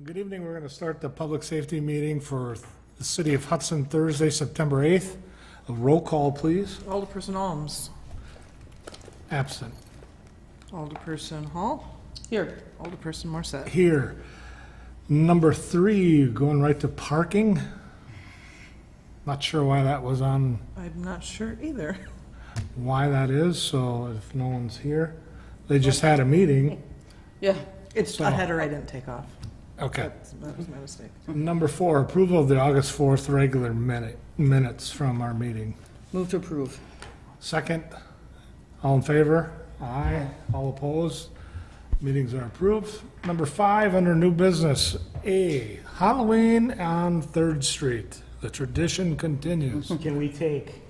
Good evening. We're going to start the public safety meeting for the City of Hudson Thursday, September 8th. A roll call, please. Alderperson Alms. Absent. Alderperson Hall. Here. Alderperson Morset. Here. Number 3, going right to parking. Not sure why that was on, I'm not sure either. why that is, so if no one's here. They just had a meeting. Yeah, it's a header I didn't take off. Okay. That was my mistake. Number 4, approval of the August 4th regular minutes from our meeting. Move to approve. Second, all in favor? Aye. All opposed? Meetings are approved. Number 5, under new business, A, Halloween on 3rd Street. The tradition continues. Can we take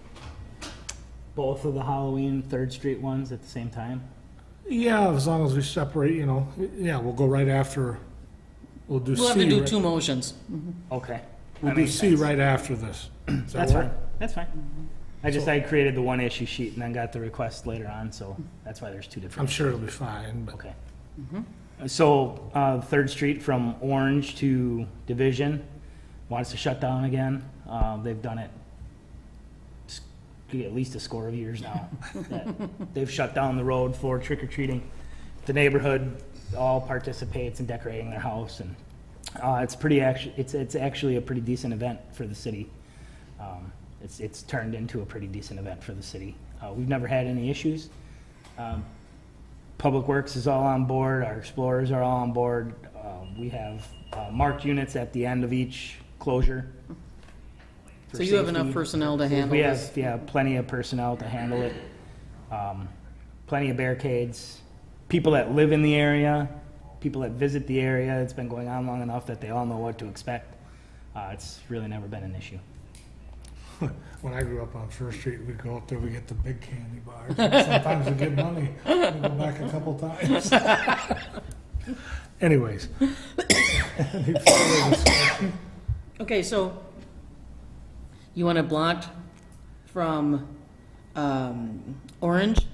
both of the Halloween 3rd Street ones at the same time? Yeah, as long as we separate, yeah, we'll go right after, we'll do C. We'll have to do right- 2 motions. Okay. We'll That do makes C sense. right after this. Does that That's work? fine. That's fine. I created the one issue sheet and then got the request later on, so that's why there's 2 I'm different. sure it'll be fine, but Okay. So, 3rd Street from Orange to Division wants to shut down again. They've done it at least a score of years now. that they've shut down the road for trick-or-treating. The neighborhood all participates in decorating their house, and it's actually a pretty decent event for the city. It's turned into a pretty decent event for the city. We've never had any issues. Public Works is all on board, our explorers are all on board. We have marked units at the end of each closure. for So you have safety. enough personnel to handle We this? have, yeah, plenty of personnel to handle it. Plenty of barricades. People that live in the area, people that visit the area, it's been going on long enough that they all know what to expect. It's really never been an issue. when I grew up on First Street, we'd go up there, we get the big candy bars. And sometimes we get money. We go back a couple times. Anyways. Any further discussion? Okay, so you want it blocked from Orange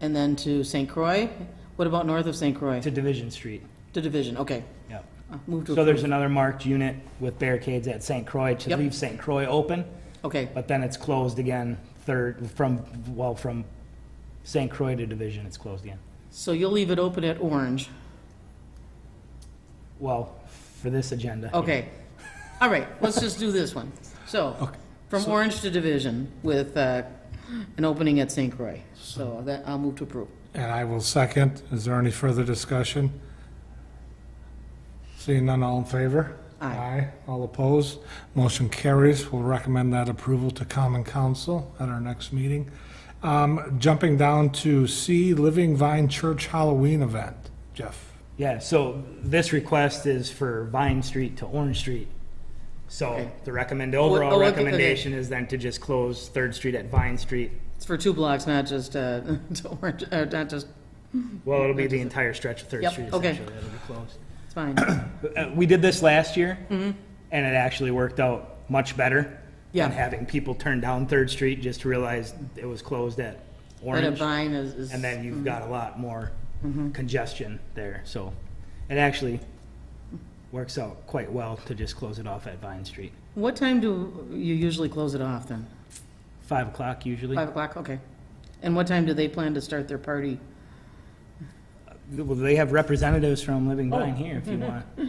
and then to St. Croix? What about north of St. Croix? To Division Street, To Division, okay. yep. Move to So there's approve. another marked unit with barricades at St. Croix to Yep. leave St. Croix open, Okay, but then it's closed again from St. Croix to Division, it's closed again. so you'll leave it open at Orange. Well, for this agenda. yeah. Okay. All right, let's just do this one. So, Okay. from Orange to Division with an opening at St. Croix. So that, I'll move to approve. And I will second. Is there any further discussion? Seeing none, all in favor? Aye. All opposed? Motion carries. We'll recommend that approval to Common Council at our next meeting. Jumping down to C, Living Vine Church Halloween event. Jeff? Yeah, so this request is for Vine Street to Orange Street. So Okay. the overall okay, recommendation is then to just close 3rd Street at Vine Street. It's for 2 blocks, not just, to Orange, not just, Well, it'll be the entire stretch of 3rd Yep, Street okay. essentially, that'll be closed. it's fine. We did this last year, and it actually worked out much better Yeah. than having people turn down 3rd Street just to realize it was closed at But a Orange. vine is. And then you've got a lot more congestion there, so it actually works out quite well to just close it off at Vine Street. What time do you usually close it off then? 5 o'clock usually. 5 o'clock, okay. And what time do they plan to start their party? Well, they have representatives from Living Vine here if you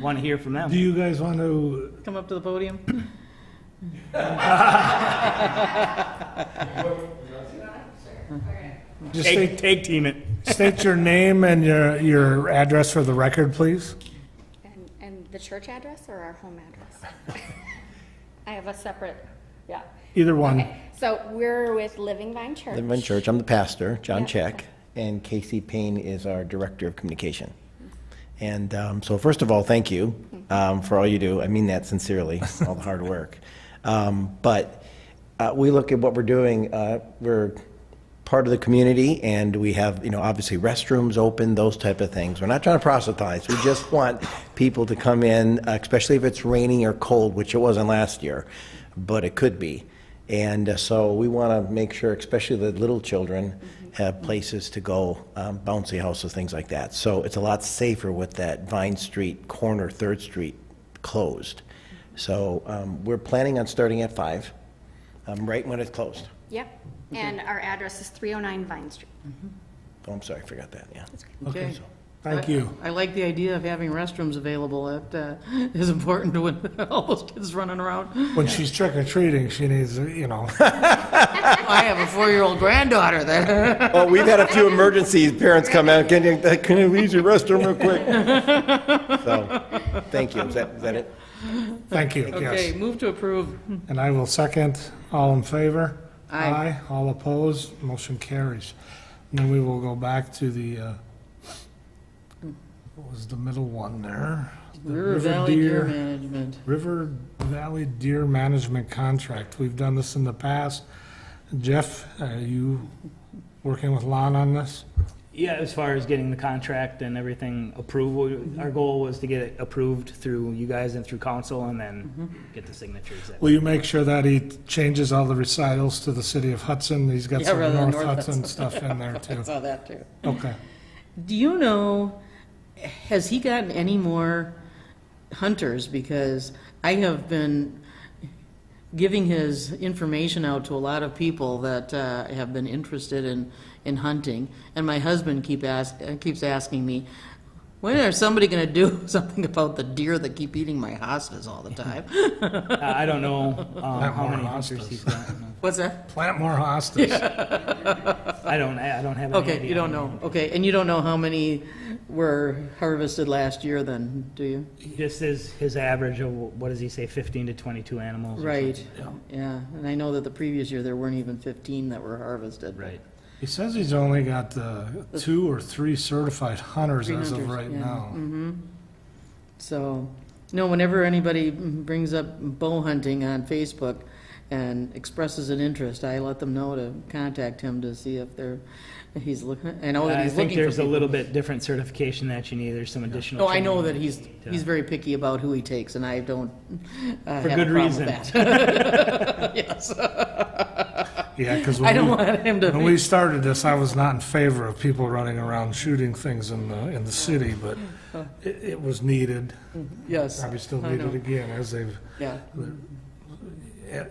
want to hear from them. Do you guys want to, Come up to the podium? just state, Tag team it. state your name and your address for the record, please? And the church address or our home address? I have a separate, yeah. Either one. Okay, so we're with Living Vine Church. Living Vine Church, I'm the pastor, John Yeah. Check, and Casey Payne is our Director of Communication. And so first of all, thank you for all you do. I mean that sincerely, all the hard work. But we look at what we're doing, we're part of the community, and we have, obviously restrooms open, those type of things. We're not trying to proselytize. We just want people to come in, especially if it's raining or cold, which it wasn't last year, but it could be. And so we want to make sure, especially the little children, have places to go, bouncy houses, things like that. So it's a lot safer with that Vine Street corner, 3rd Street closed. So we're planning on starting at 5, right when it's closed. Yep, and our address is 309 Vine Street. Oh, I'm sorry, I forgot that, yeah. Okay. Thank you. I like the idea of having restrooms available. That is important to when all those kids running around. When she's trick or treating, she needs, you know, I have a 4-year-old granddaughter that, Well, we've had a few emergencies, parents come out, can you use your restroom real quick? So, thank you, is that it? thank you, okay, yes. move to approve. And I will second. All in favor? Aye. All opposed? Motion carries. And then we will go back to the, what was the middle one there? The River Valley Deer Management. River Valley Deer Management Contract. We've done this in the past. Jeff, are you working with Lon on this? Yeah, as far as getting the contract and everything approved, our goal was to get it approved through you guys and through council and then get the signatures. Will you make sure that he changes all the recitals to the city of Hudson? He's got Yeah, some rather than North North Hudson Hudson. stuff in there I too. saw that too. Okay. Do you know, has he gotten any more hunters? Because I have been giving his information out to a lot of people that have been interested in hunting, and my husband keeps asking me, when is somebody going to do something about the deer that keep eating my hostas all the time? I don't know how more many hunters hostas. he's got. What's that? Plant more hostas. I don't have any Okay, idea you don't how know. Okay, and you don't know how many were harvested last year then, do you? many. Just his average of, what does he say, 15 to 22 animals? or Right, something. yeah, and I know that the previous year there weren't even 15 that were harvested. Right. He says he's only got 2 or 3 certified hunters Three as of hunters, right yeah. now. So, no, whenever anybody brings up bow hunting on Facebook and expresses an interest, I let them know to contact him to see if he's looking, I know that I he's think looking for there's a people. little bit different certification that you need. There's some additional. No, I know that training he's very picky about who he takes, and I don't have For a good problem reason. with that. Yes. Yeah, because I don't want him to when we started this, I was not in favor of people running around shooting things in the city, but it was needed. Yes. Probably still I need it know. again as they've, Yeah,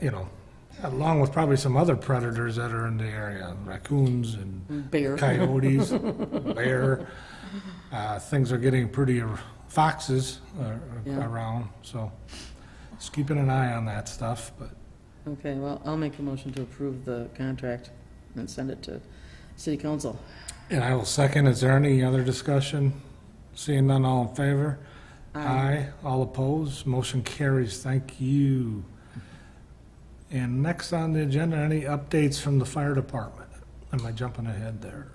you know, along with probably some other predators that are in the area, raccoons and bear. coyotes, bear. Things are getting pretty, foxes Yeah. around, so just keeping an eye on that stuff, but Okay, well, I'll make a motion to approve the contract and send it to city council. and I will second. Is there any other discussion? Seeing none, all in favor? Aye. All opposed? Motion carries. Thank you. And next on the agenda, any updates from the fire department? Am I jumping ahead there?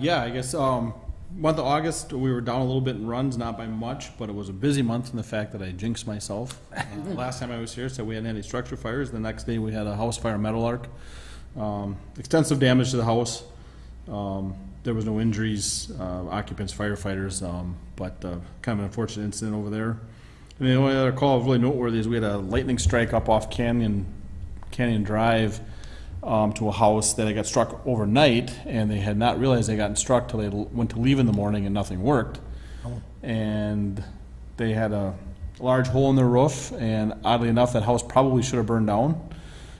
Yeah, I guess, month of August, we were down a little bit in runs, not by much, but it was a busy month in the fact that I jinxed myself. Last time I was here, said we hadn't had any structure fires. The next day, we had a house fire, Metal Arc. Extensive damage to the house. There was no injuries, occupants, firefighters, but kind of an unfortunate incident over there. And the only other call really noteworthy is we had a lightning strike up off Canyon Drive, to a house that had got struck overnight, and they had not realized they got struck till they went to leave in the morning and nothing worked. And they had a large hole in their roof, and oddly enough, that house probably should have burned down,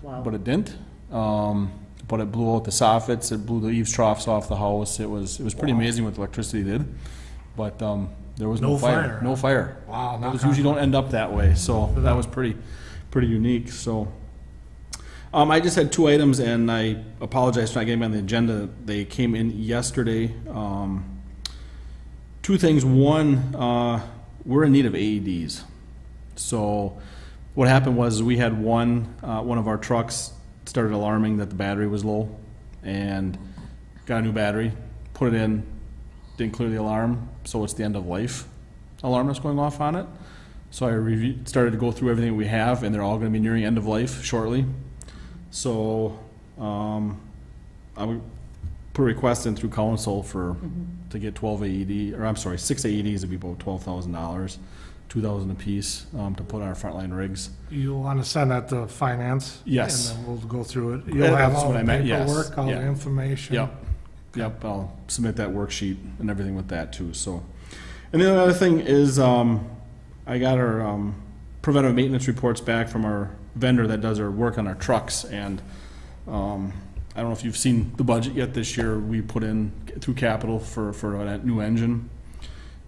but it didn't. But it blew out the soffits, it blew the eaves troughs off the house. It was pretty amazing what the electricity did, but there was no No fire. fire. No fire. Wow, knock Those on usually don't end up that way, so that was pretty unique. So. I just had 2 items, and I apologize for not getting them on the agenda. They came in yesterday. 2 things. One, we're in need of AEDs. So what happened was we had one of our trucks started alarming that the battery was low, and got a new battery, put it in, didn't clear the alarm, so it's the end of life alarm that's going off on it. So I started to go through everything we have, and they're all going to be nearing end of life shortly. So, I would put a request in through council to get 6 AEDs, it'd be about $12,000 $2,000 apiece, to put on our frontline rigs. You want to send that to finance? Yes. And then we'll go through it. You'll Yeah, have that's all what the I meant, yes. paperwork, all the Yeah. information. Yep, I'll submit that worksheet and everything with that too, so. And the other thing is, I got our, preventive maintenance reports back from our vendor that does our work on our trucks, and, I don't know if you've seen the budget yet this year, we put in through capital for that new engine.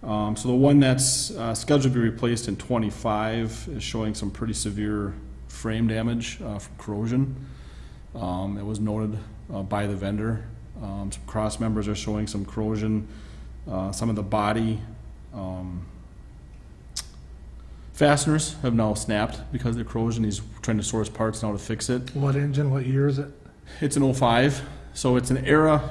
So the one that's, scheduled to be replaced in '25 is showing some pretty severe frame damage, from corrosion. It was noted, by the vendor. Some cross members are showing some corrosion. Some of the body fasteners have now snapped because of the corrosion. He's trying to source parts now to fix it. What engine, what year is it? It's an '05, so it's an era.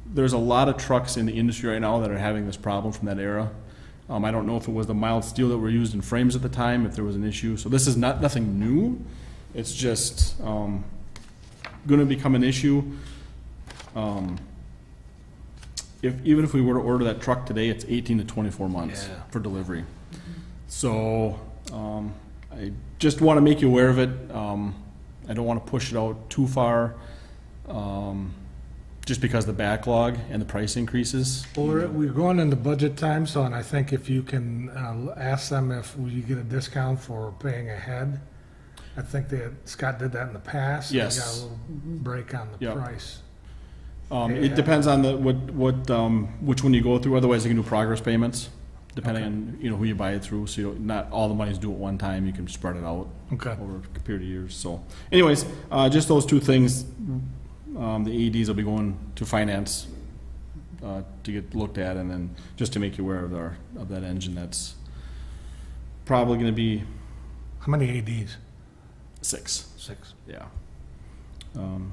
There's a lot of trucks in the industry right now that are having this problem from that era. I don't know if it was the mild steel that were used in frames at the time, if there was an issue. So this is nothing new. It's just going to become an issue. Even if we were to order that truck today, it's 18 to 24 months for delivery. So I just want to make you aware of it. I don't want to push it out too far, just because the backlog and the price increases. Well, we're going into budget time, so, and I think if you can ask them if we get a discount for paying ahead. I think that Scott did that in the past. and Yes. Got a little break on the Yep. price. It depends on which one you go through. Otherwise, you can do progress payments, depending on, who you buy it through. So not all the money's due at one time. You can spread it out Okay. over a period of years. So anyways, just those two things. The AEDs will be going to finance to get looked at, and then just to make you aware of that engine. That's probably going to be How many ADs? 6. 6. Yeah.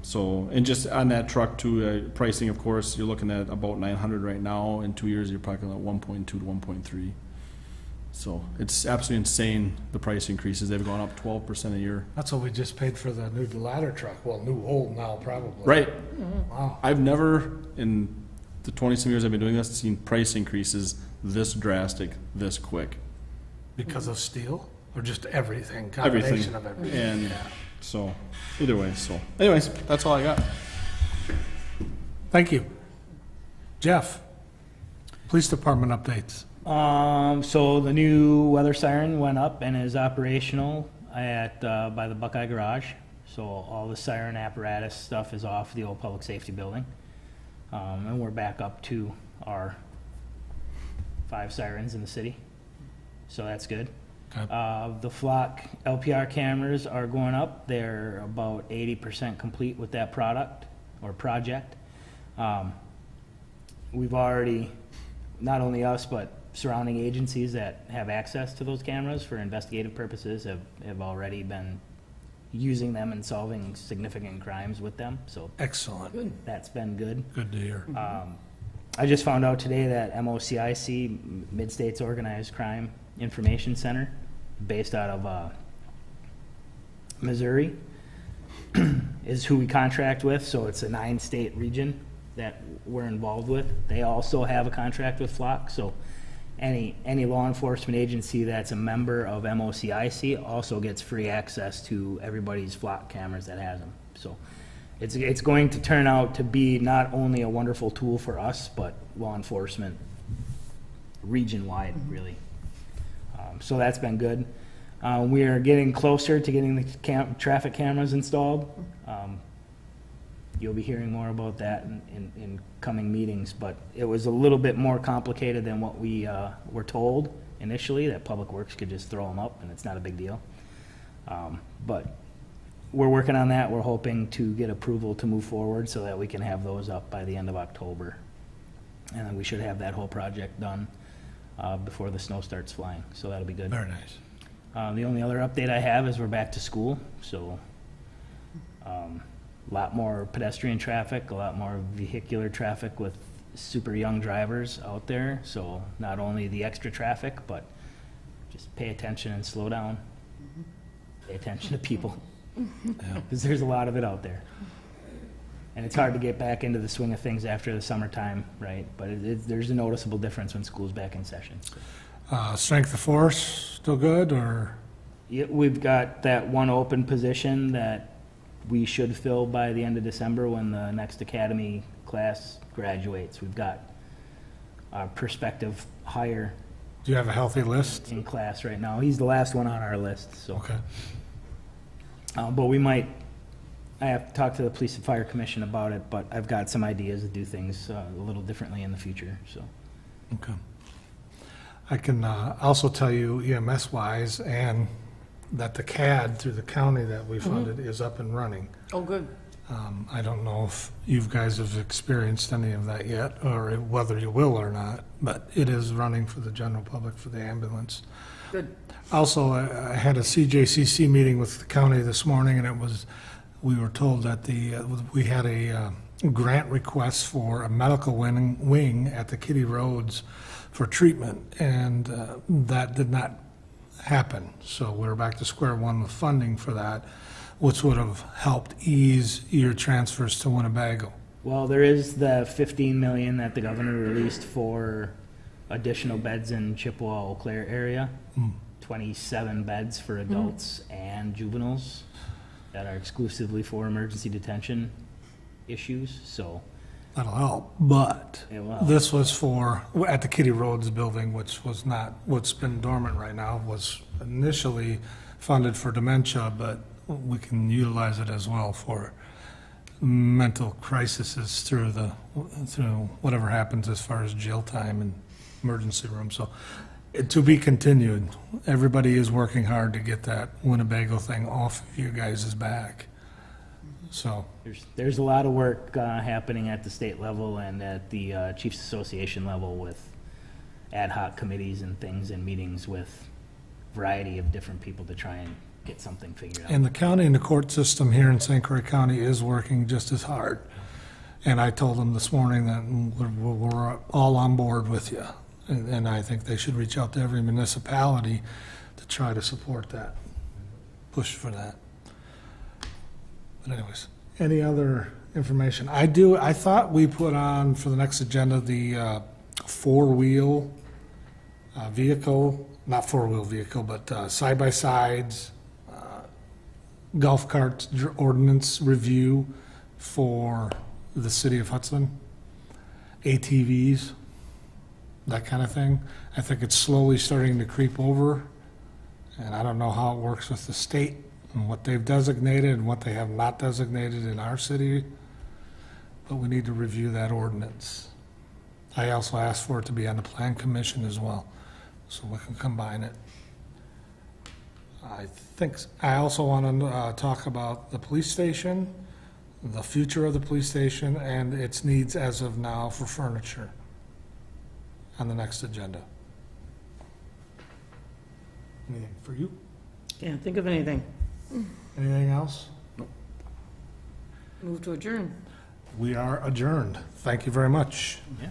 So, and just on that truck too, pricing, of course, you're looking at about 900 right now. In 2 years, you're probably looking at 1.2 to 1.3. So it's absolutely insane, the price increases. They've gone up 12% a year. That's what we just paid for the new ladder truck. Well, new old now, probably. Right. Wow. I've never, in the 20-some years I've been doing this, seen price increases this drastic, this quick. Because of steel? Or just everything? Everything. Combination of everything? And so, either way, so. Anyways, that's all I got. Thank you. Jeff, Police Department updates. So the new weather siren went up and is operational at, by the Buckeye Garage. So all the siren apparatus stuff is off the old public safety building. And we're back up to our 5 sirens in the city. So that's good. Okay. The flock LPR cameras are going up. They're about 80% complete with that product or project. We've already, not only us, but surrounding agencies that have access to those cameras for investigative purposes have already been using them and solving significant crimes with them. So Excellent. that's been good. Good to hear. I just found out today that MOCIC, Mid-States Organized Crime Information Center, based out of Missouri, is who we contract with. So it's a 9-state region that we're involved with. They also have a contract with Flock. So any law enforcement agency that's a member of MOCIC also gets free access to everybody's Flock cameras that has them. So it's going to turn out to be not only a wonderful tool for us, but law enforcement region-wide, really. So that's been good. We are getting closer to getting the traffic cameras installed. You'll be hearing more about that in coming meetings, but it was a little bit more complicated than what we were told initially, that Public Works could just throw them up and it's not a big deal. But we're working on that. We're hoping to get approval to move forward so that we can have those up by the end of October. And then we should have that whole project done before the snow starts flying, so that'll be good. Very nice. The only other update I have is we're back to school, so a lot more pedestrian traffic, a lot more vehicular traffic with super young drivers out there. So not only the extra traffic, but just pay attention and slow down. Pay attention to people, because there's a lot of it out there. And it's hard to get back into the swing of things after the summertime, right? But there's a noticeable difference when school's back in session. Strength of force, still good, or? Yeah, we've got that one open position that we should fill by the end of December when the next academy class graduates. We've got our prospective hire Do you have a healthy list? in class right now. He's the last one on our list, so. Okay. But I have to talk to the Police and Fire Commission about it, but I've got some ideas to do things a little differently in the future, so. Okay. I can also tell you EMS-wise, and that the CAD through the county that we funded is up and running. Oh, good. I don't know if you guys have experienced any of that yet, or whether you will or not, but it is running for the general public for the ambulance. Good. Also, I had a CJCC meeting with the county this morning, and we were told that we had a grant request for a medical wing at the Kitty Roads for treatment, and that did not happen. So we're back to square one with funding for that, which would have helped ease your transfers to Winnebago. Well, there is the 15 million that the governor released for additional beds in Chippewa, Eau Claire area. 27 beds for adults and juveniles that are exclusively for emergency detention issues, so. That'll help, but It will. this was for, at the Kitty Roads building, which was not, what's been dormant right now, was initially funded for dementia, but we can utilize it as well for mental crises through whatever happens as far as jail time and emergency room. So to be continued. Everybody is working hard to get that Winnebago thing off of you guys' back. So, There's a lot of work happening at the state level and at the Chiefs Association level with ad hoc committees and things and meetings with a variety of different people to try and get something figured out. and the county and the court system here in St. Croix County is working just as hard. And I told them this morning that we're all on board with you. And I think they should reach out to every municipality to try to support that, push for that. But anyways, any other information? I thought we put on for the next agenda the four-wheel vehicle, not four-wheel vehicle, but side-by-sides, golf cart ordinance review for the city of Hudson, ATVs, that kind of thing. I think it's slowly starting to creep over, and I don't know how it works with the state and what they've designated and what they have not designated in our city, but we need to review that ordinance. I also asked for it to be on the plan commission as well, so we can combine it. I also want to talk about the police station, the future of the police station, and its needs as of now for furniture on the next agenda. Anything for you? Can't think of anything. Anything else? Move to adjourn. We are adjourned. Thank you very much. Yeah.